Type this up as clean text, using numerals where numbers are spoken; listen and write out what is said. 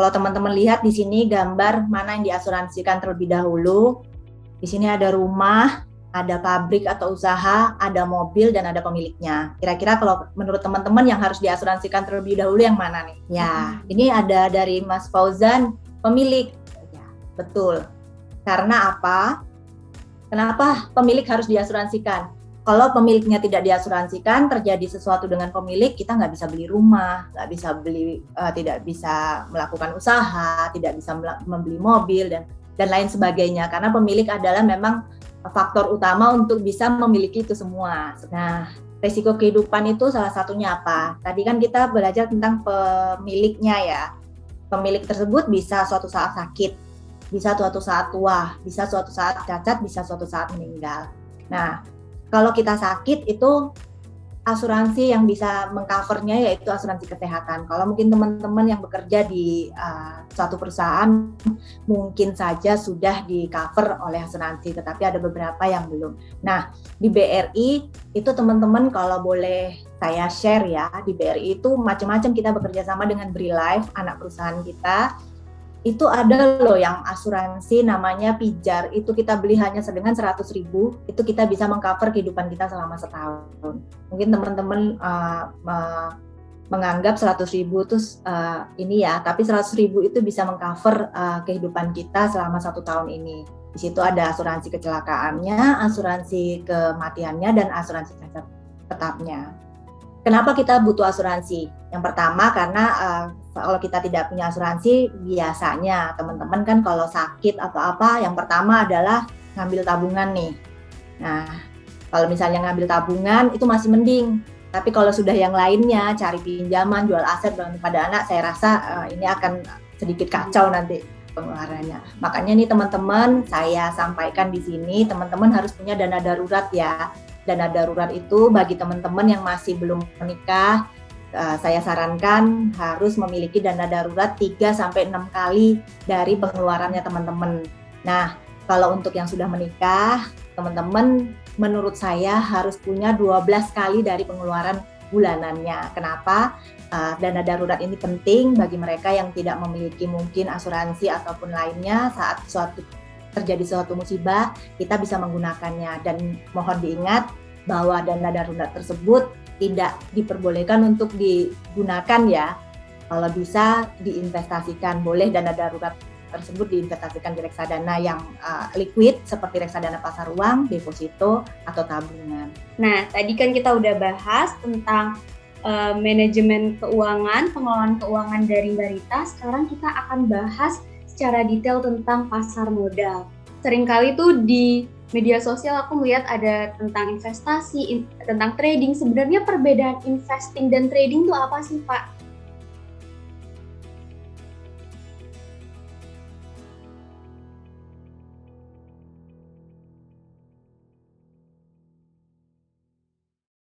kalau teman-teman lihat di sini gambar mana yang diasuransikan terlebih dahulu. Di sini ada rumah, ada pabrik atau usaha, ada mobil, dan ada pemiliknya. Kira-kira kalau menurut teman-teman yang harus diasuransikan terlebih dahulu yang mana nih? Ya, ini ada dari Mas Fauzan, pemilik. Ya, betul. Karena apa? Kenapa pemilik harus diasuransikan? Kalau pemiliknya tidak diasuransikan, terjadi sesuatu dengan pemilik, kita nggak bisa beli rumah, nggak bisa beli, tidak bisa melakukan usaha, tidak bisa membeli mobil, dan lain sebagainya. Karena pemilik adalah memang faktor utama untuk bisa memiliki itu semua. Nah, risiko kehidupan itu salah satunya apa? Tadi kan kita belajar tentang pemiliknya ya. Pemilik tersebut bisa suatu saat sakit, bisa suatu saat tua, bisa suatu saat cacat, bisa suatu saat meninggal. Nah, kalau kita sakit itu asuransi yang bisa mengcovernya yaitu asuransi kesehatan. Kalau mungkin teman-teman yang bekerja di suatu perusahaan mungkin saja sudah di cover oleh asuransi, tetapi ada beberapa yang belum. Nah, di BRI itu teman-teman kalau boleh saya share ya, di BRI itu macam-macam kita bekerja sama dengan BRILife, anak perusahaan kita. Itu ada loh yang asuransi namanya Pijar, itu kita beli hanya dengan 100.000, itu kita bisa mengcover kehidupan kita selama setahun. Mungkin teman-teman menganggap 100.000 itu ini ya, tapi 100.000 itu bisa mengcover kehidupan kita selama 1 tahun ini. Di situ ada asuransi kecelakaannya, asuransi kematiannya, dan asuransi cacat tetapnya. Kenapa kita butuh asuransi? Yang pertama karena kalau kita tidak punya asuransi, biasanya teman-teman kan kalau sakit atau apa, yang pertama adalah ngambil tabungan nih. Nah, kalau misalnya ngambil tabungan itu masih mending. Tapi kalau sudah yang lainnya, cari pinjaman, jual aset pada anak, saya rasa ini akan sedikit kacau nanti pengeluarannya. Makanya nih teman-teman, saya sampaikan di sini, teman-teman harus punya dana darurat ya. Dana darurat itu bagi teman-teman yang masih belum menikah, saya sarankan harus memiliki dana darurat 3-6 kali dari pengeluarannya teman-teman. Nah, kalau untuk yang sudah menikah, teman-teman menurut saya harus punya 12 kali dari pengeluaran bulanannya. Kenapa? Dana darurat ini penting bagi mereka yang tidak memiliki mungkin asuransi ataupun lainnya. Saat terjadi suatu musibah, kita bisa menggunakannya, dan mohon diingat bahwa dana darurat tersebut tidak diperbolehkan untuk digunakan ya. Kalau bisa diinvestasikan, boleh dana darurat tersebut diinvestasikan di reksadana yang liquid seperti reksadana pasar uang, deposito, atau tabungan. Nah, tadi kan kita udah bahas tentang manajemen keuangan, pengelolaan keuangan dari Mbak Rita. Sekarang kita akan bahas secara detail tentang pasar modal. Seringkali tuh di media sosial aku melihat ada tentang investasi, tentang trading. Sebenarnya perbedaan investing dan trading tuh apa sih, Pak?